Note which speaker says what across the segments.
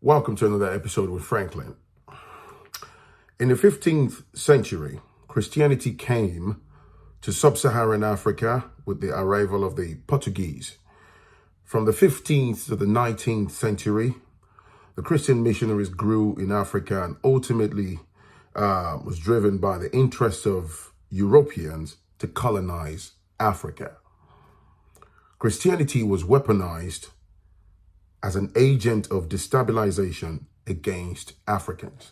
Speaker 1: Welcome to another episode with Phrankleen. In the 15th century, Christianity came to sub-Saharan Africa with the arrival of the Portuguese. From the 15th to the 19th century, the Christian missionaries grew in Africa and ultimately was driven by the interest of Europeans to colonize Africa. Christianity was weaponized as an agent of destabilization against Africans.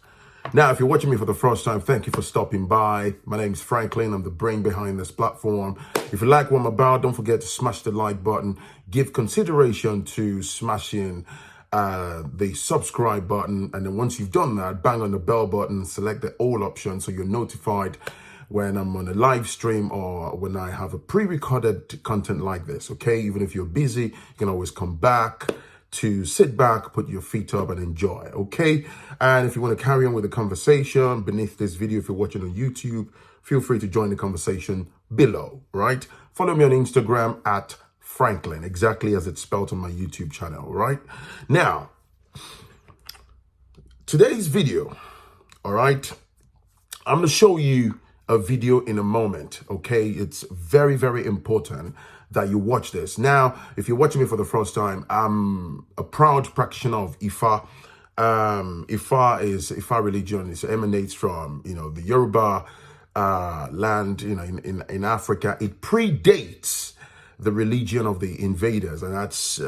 Speaker 1: Now, if you're watching me for the first time, thank you for stopping by. My name is Phrankleen. I'm the brain behind this platform. If you like what I'm about, don't forget to smash the like button. Give consideration to smashing the subscribe button. And then once you've done that, bang on the bell button, select the all option so you're notified when I'm on a live stream or when I have a pre-recorded content like this, okay? Even if you're busy, you can always come back to sit back, put your feet up and enjoy, okay? And if you want to carry on with the conversation beneath this video, if you're watching on YouTube, feel free to join the conversation below, right? Follow me on Instagram at Phrankleen, exactly as it's spelled on my YouTube channel, all right? Now, today's video, all right, I'm going to show you a video in a moment, okay? It's very, very important that you watch this. Now, if you're watching me for the first time, I'm a proud practitioner of IFA. IFA religion. It emanates from, the Yoruba land, in Africa. It predates the religion of the invaders, and that's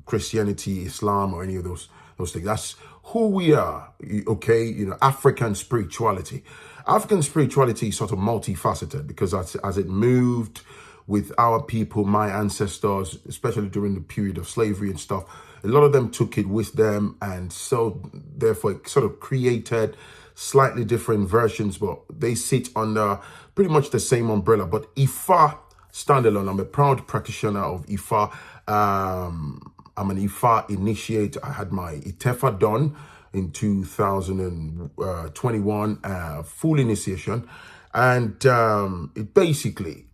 Speaker 1: Christianity, Islam, or any of those things. That's who we are, okay? African spirituality. African spirituality is sort of multifaceted because as it moved with our people, my ancestors, especially during the period of slavery and stuff, a lot of them took it with them, and so therefore it sort of created slightly different versions, but they sit under pretty much the same umbrella. But IFA standalone, I'm a proud practitioner of IFA. I'm an IFA initiate. I had my ITEFA done in 2021, full initiation, and it basically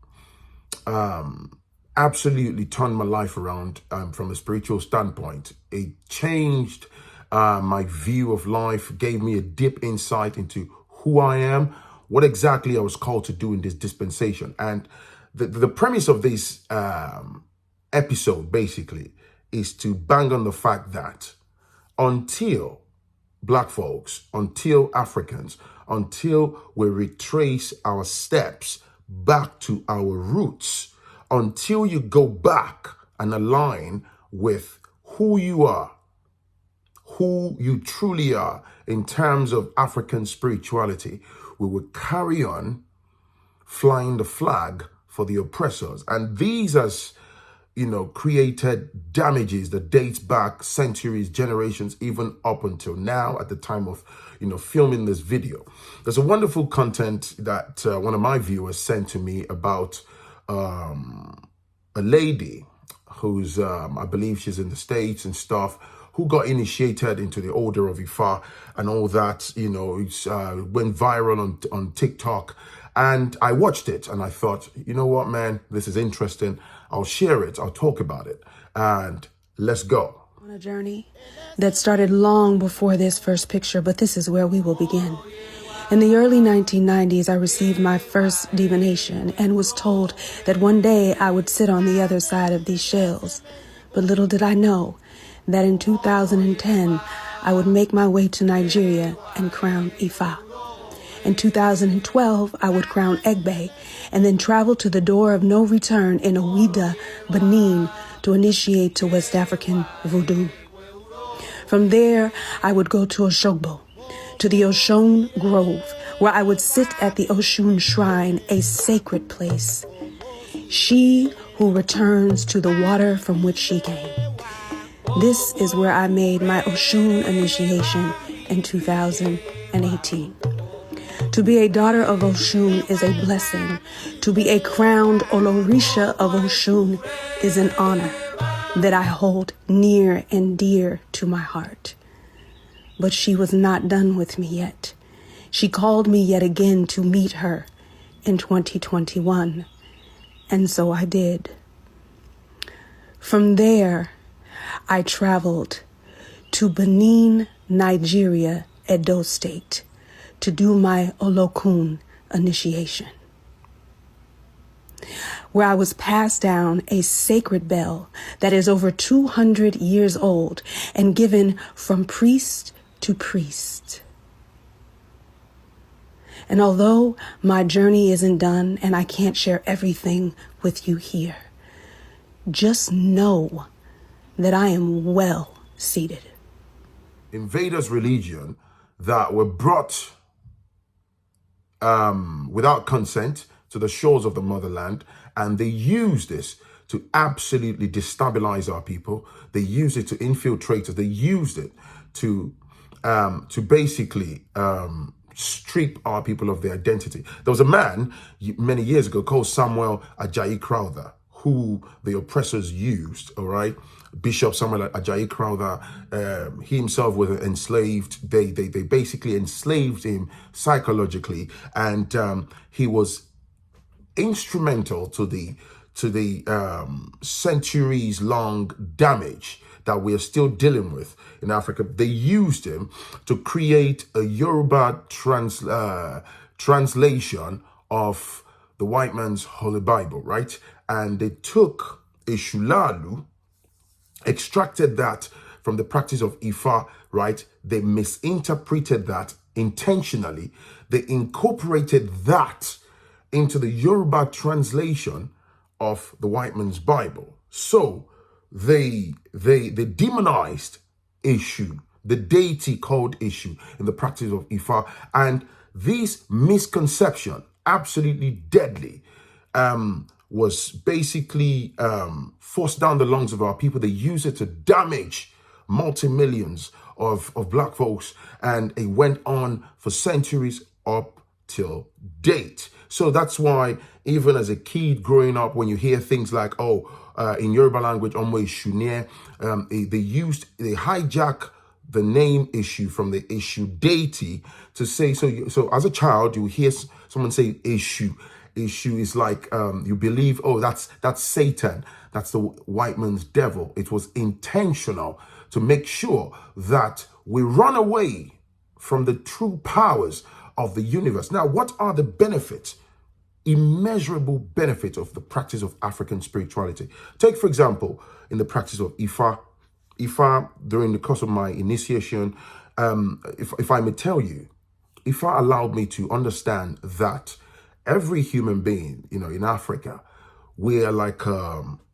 Speaker 1: absolutely turned my life around from a spiritual standpoint. It changed my view of life, gave me a deep insight into who I am, what exactly I was called to do in this dispensation. And the premise of this episode basically is to bang on the fact that until Black folks, until Africans, until we retrace our steps back to our roots, until you go back and align with who you are, who you truly are in terms of African spirituality, we will carry on flying the flag for the oppressors. And these has, created damages that dates back centuries, generations, even up until now at the time of, filming this video. There's a wonderful content that one of my viewers sent to me about a lady who's, I believe she's in the States and stuff, who got initiated into the order of Ifa and all that, it's went viral on TikTok. And I watched it and I thought, you know what, man, this is interesting. I'll share it. I'll talk about it. And let's go.
Speaker 2: On a journey that started long before this first picture, but this is where we will begin. In the early 1990s, I received my first divination and was told that one day I would sit on the other side of these shells. But little did I know that in 2010, I would make my way to Nigeria and crown Ifa. In 2012, I would crown Egbe and then travel to the door of no return in Ouida, Benin, to initiate to West African voodoo. From there, I would go to Oshogbo, to the Oshun Grove, where I would sit at the Oshun Shrine, a sacred place. She who returns to the water from which she came. This is where I made my Oshun initiation in 2018. To be a daughter of Oshun is a blessing. To be a crowned Olorisha of Oshun is an honor that I hold near and dear to my heart. But she was not done with me yet. She called me yet again to meet her in 2021, and so I did. From there, I traveled to Benin, Nigeria, Edo State, to do my Olokun initiation, where I was passed down a sacred bell that is over 200 years old and given from priest to priest. And although my journey isn't done and I can't share everything with you here, just know that I am well seated.
Speaker 1: Invaders' religion that were brought without consent to the shores of the motherland, and they used this to absolutely destabilize our people. They used it to infiltrate us. They used it to basically strip our people of their identity. There was a man many years ago called Samuel Ajayi Crowther, who the oppressors used, all right? Bishop Samuel Ajayi Crowther, he himself was enslaved. They basically enslaved him psychologically, and he was instrumental to the centuries-long damage that we are still dealing with in Africa. They used him to create a Yoruba translation of the white man's Holy Bible, right? And they took Ishulalu, extracted that from the practice of Ifa, right? They misinterpreted that intentionally. They incorporated that into the Yoruba translation of the white man's Bible. So they demonized Eshu, the deity called Eshu, in the practice of Ifa. And this misconception, absolutely deadly, was basically forced down the lungs of our people. They use it to damage multi-millions of black folks, and it went on for centuries up till date. So that's why even as a kid growing up, when you hear things like, in Yoruba language, Omo Ishune, they hijack the name Eshu from the Eshu deity to say, so as a child, you hear someone say Eshu. Eshu is like, you believe, that's Satan. That's the white man's devil. It was intentional to make sure that we run away from the true powers of the universe. Now, what are the benefits, immeasurable benefits of the practice of African spirituality? Take, for example, in the practice of Ifa. Ifa, during the course of my initiation, if I may tell you, Ifa allowed me to understand that every human being, in Africa, we're like,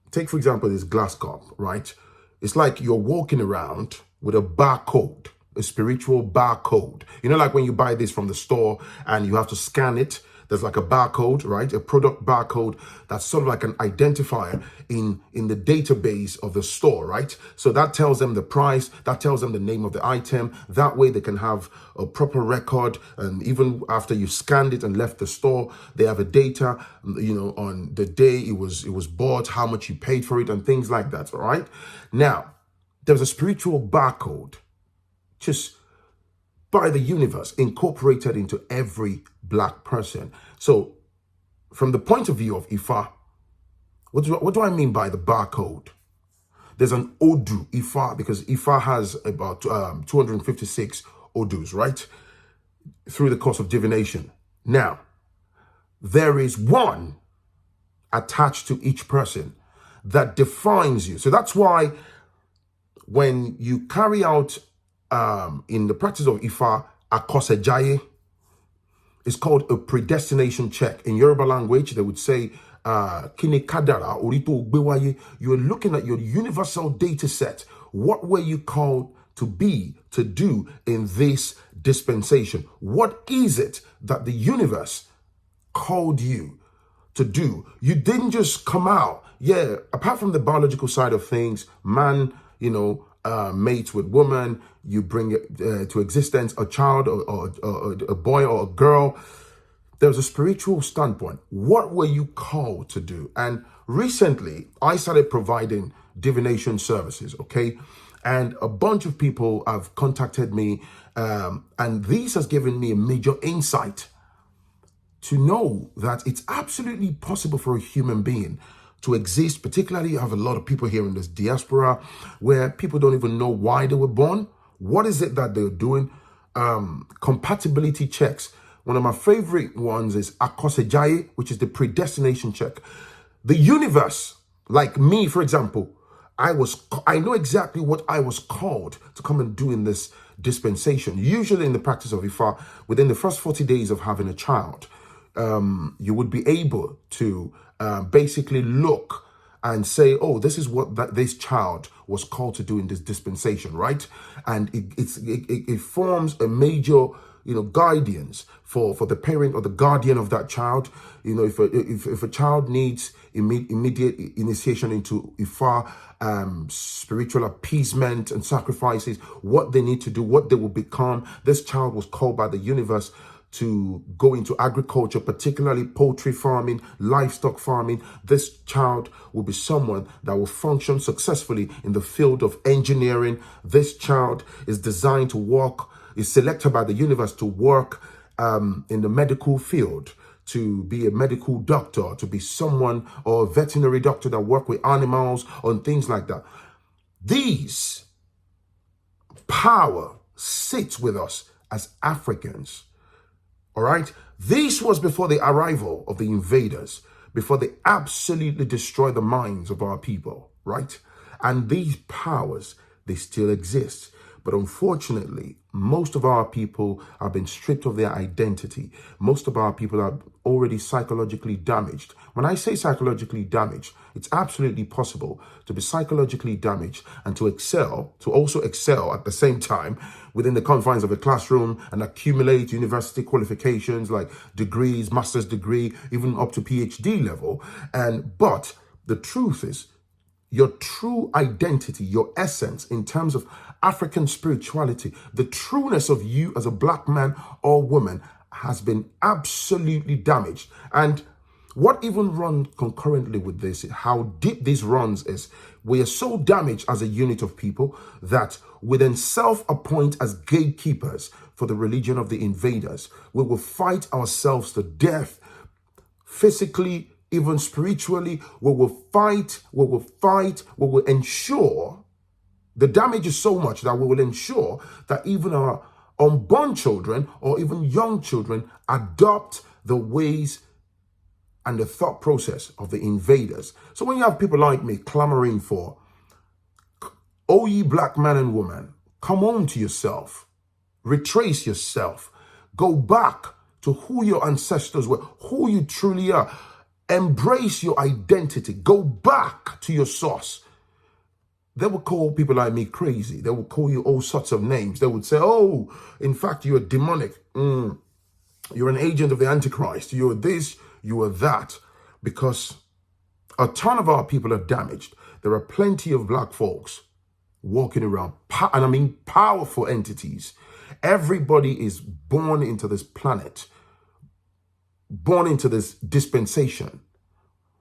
Speaker 1: take, for example, this glass cup, right? It's like you're walking around with a barcode, a spiritual barcode. Like when you buy this from the store and you have to scan it, there's like a barcode, right? A product barcode that's sort of like an identifier in the database of the store, right? So that tells them the price, that tells them the name of the item. That way they can have a proper record. And even after you scanned it and left the store, they have a data, on the day it was bought, how much you paid for it, and things like that, all right? Now, there's a spiritual barcode just by the universe, incorporated into every black person. So from the point of view of Ifa, what do I mean by the barcode? There's an Odu Ifa, because Ifa has about 256 Odus, right? Through the course of divination. Now, there is one attached to each person that defines you. So that's why when you carry out in the practice of Ifa, Akosejaye, is called a predestination check. In Yoruba language, they would say, Kine Kadara, Orito Ogbewaye. You're looking at your universal data set. What were you called to be, to do in this dispensation? What is it that the universe called you to do? You didn't just come out. Yeah, apart from the biological side of things, man, mates with woman, you bring to existence a child or a boy or a girl. There's a spiritual standpoint. What were you called to do? And recently, I started providing divination services, okay? And a bunch of people have contacted me, and this has given me a major insight to know that it's absolutely possible for a human being to exist. Particularly, you have a lot of people here in this diaspora where people don't even know why they were born. What is it that they're doing? Compatibility checks. One of my favorite ones is Akosejaye, which is the predestination check. The universe, like me, for example, I know exactly what I was called to come and do in this dispensation. Usually in the practice of Ifa, within the first 40 days of having a child, you would be able to basically look and say, oh, this is what this child was called to do in this dispensation, right? And it forms a major, guidance for the parent or the guardian of that child. If a child needs immediate initiation into Ifa, spiritual appeasement and sacrifices, what they need to do, what they will become. This child was called by the universe to go into agriculture, particularly poultry farming, livestock farming. This child will be someone that will function successfully in the field of engineering. This child is designed to work, is selected by the universe to work in the medical field, to be a medical doctor, to be someone or a veterinary doctor that work with animals on things like that. These power sits with us as Africans. All right. This was before the arrival of the invaders, before they absolutely destroyed the minds of our people. Right. And these powers, they still exist. But unfortunately, most of our people have been stripped of their identity. Most of our people are already psychologically damaged. When I say psychologically damaged, it's absolutely possible to be psychologically damaged and to also excel at the same time within the confines of a classroom and accumulate university qualifications like degrees, master's degree, even up to PhD level. But the truth is, your true identity, your essence in terms of African spirituality, the trueness of you as a black man or woman has been absolutely damaged. And what even runs concurrently with this, how deep this runs, is we are so damaged as a unit of people that we then self-appoint as gatekeepers for the religion of the invaders. We will fight ourselves to death, physically, even spiritually. We will ensure, the damage is so much that we will ensure that even our unborn children or even young children adopt the ways and the thought process of the invaders. So when you have people like me clamoring for, oh ye black man and woman, come on to yourself, retrace yourself, go back to who your ancestors were, who you truly are. Embrace your identity. Go back to your source. They will call people like me crazy. They will call you all sorts of names. They would say, oh, in fact, you are demonic. You're an agent of the Antichrist. You are this, you are that. Because a ton of our people are damaged. There are plenty of black folks walking around, and I mean powerful entities. Everybody is born into this planet, born into this dispensation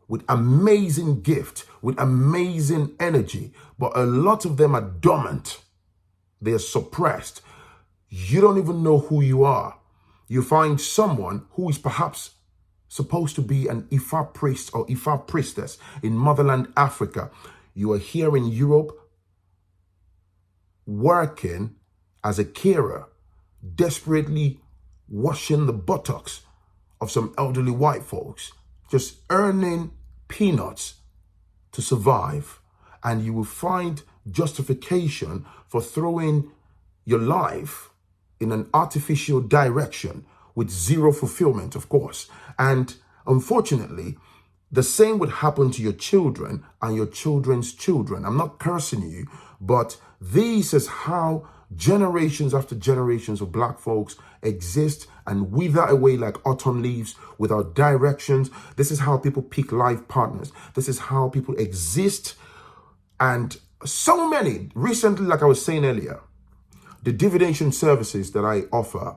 Speaker 1: with amazing gift, with amazing energy, but a lot of them are dormant. They are suppressed. You don't even know who you are. You find someone who is perhaps supposed to be an Ifa priest or Ifa priestess in motherland Africa. You are here in Europe working as a carer, desperately washing the buttocks of some elderly white folks, just earning peanuts to survive. And you will find justification for throwing your life in an artificial direction with zero fulfillment, of course. And unfortunately, the same would happen to your children and your children's children. I'm not cursing you, but this is how generations after generations of black folks exist and wither away like autumn leaves without directions. This is how people pick life partners. This is how people exist. And so many, recently, like I was saying earlier, the divination services that I offer,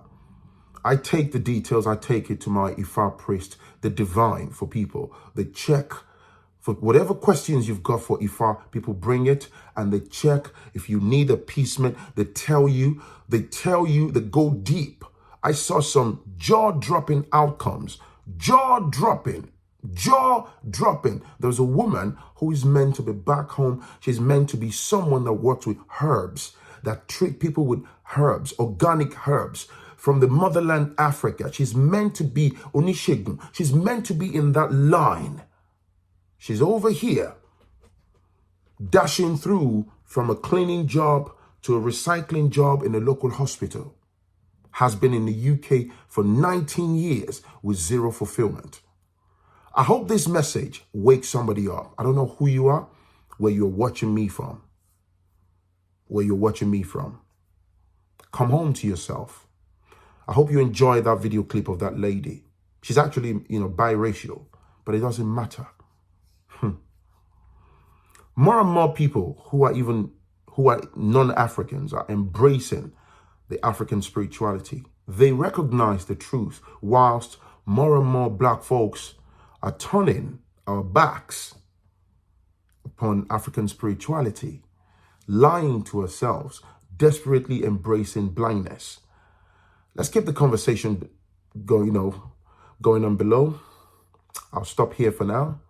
Speaker 1: I take the details, I take it to my Ifa priest, the divine, for people. They check for whatever questions you've got for Ifa, people bring it and they check. If you need appeasement, they tell you, they go deep. I saw some jaw-dropping outcomes, jaw-dropping. There's a woman who is meant to be back home. She's meant to be someone that works with herbs. that treat people with herbs, organic herbs from the motherland Africa. She's meant to be Onishegun. She's meant to be in that line. She's over here dashing through from a cleaning job to a recycling job in a local hospital. Has been in the UK for 19 years with zero fulfillment. I hope this message wakes somebody up. I don't know who you are, where you're watching me from. Come home to yourself. I hope you enjoy that video clip of that lady. She's actually, biracial, but it doesn't matter. More and more people who are non-Africans are embracing the African spirituality. They recognize the truth, whilst more and more black folks are turning our backs upon African spirituality, lying to ourselves, desperately embracing blindness. Let's keep the conversation going on below. I'll stop here for now.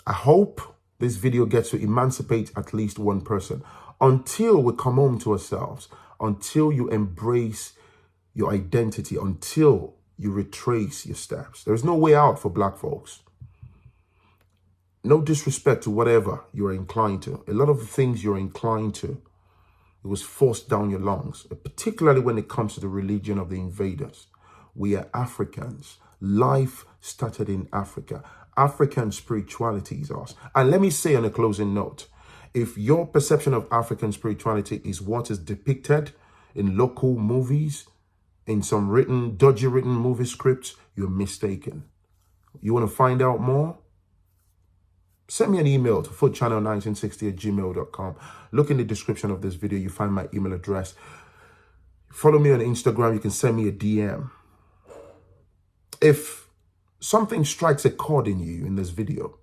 Speaker 1: I hope this video gets to emancipate at least one person. Until we come home to ourselves, until you embrace your identity, until you retrace your steps. There's no way out for black folks. No disrespect to whatever you're inclined to. A lot of the things you're inclined to, it was forced down your lungs, particularly when it comes to the religion of the invaders. We are Africans. Life started in Africa. African spirituality is us. And let me say on a closing note, if your perception of African spirituality is what is depicted in local movies, in some dodgy written movie scripts, you're mistaken. You want to find out more? Send me an email to foodchannel1960@gmail.com. Look in the description of this video. You find my email address. Follow me on Instagram. You can send me a DM. If something strikes a chord in you in this video,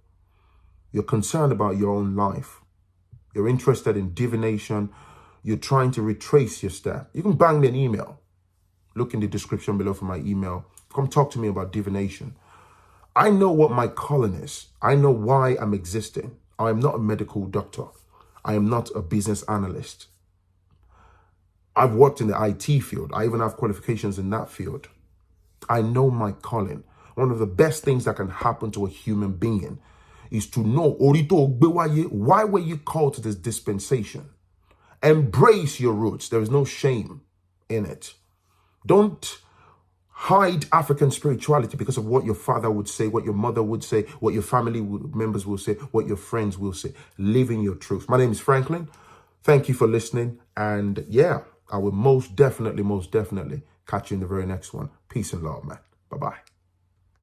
Speaker 1: you're concerned about your own life, you're interested in divination, you're trying to retrace your step, you can bang me an email. Look in the description below for my email. Come talk to me about divination. I know what my calling is. I know why I'm existing. I am not a medical doctor. I am not a business analyst. I've worked in the IT field. I even have qualifications in that field. I know my calling. One of the best things that can happen to a human being is to know, why were you called to this dispensation? Embrace your roots. There is no shame in it. Don't hide African spirituality because of what your father would say, what your mother would say, what your family members will say, what your friends will say. Live in your truth. My name is Phrankleen. Thank you for listening. And yeah, I will most definitely catch you in the very next one. Peace and love, man. Bye-bye.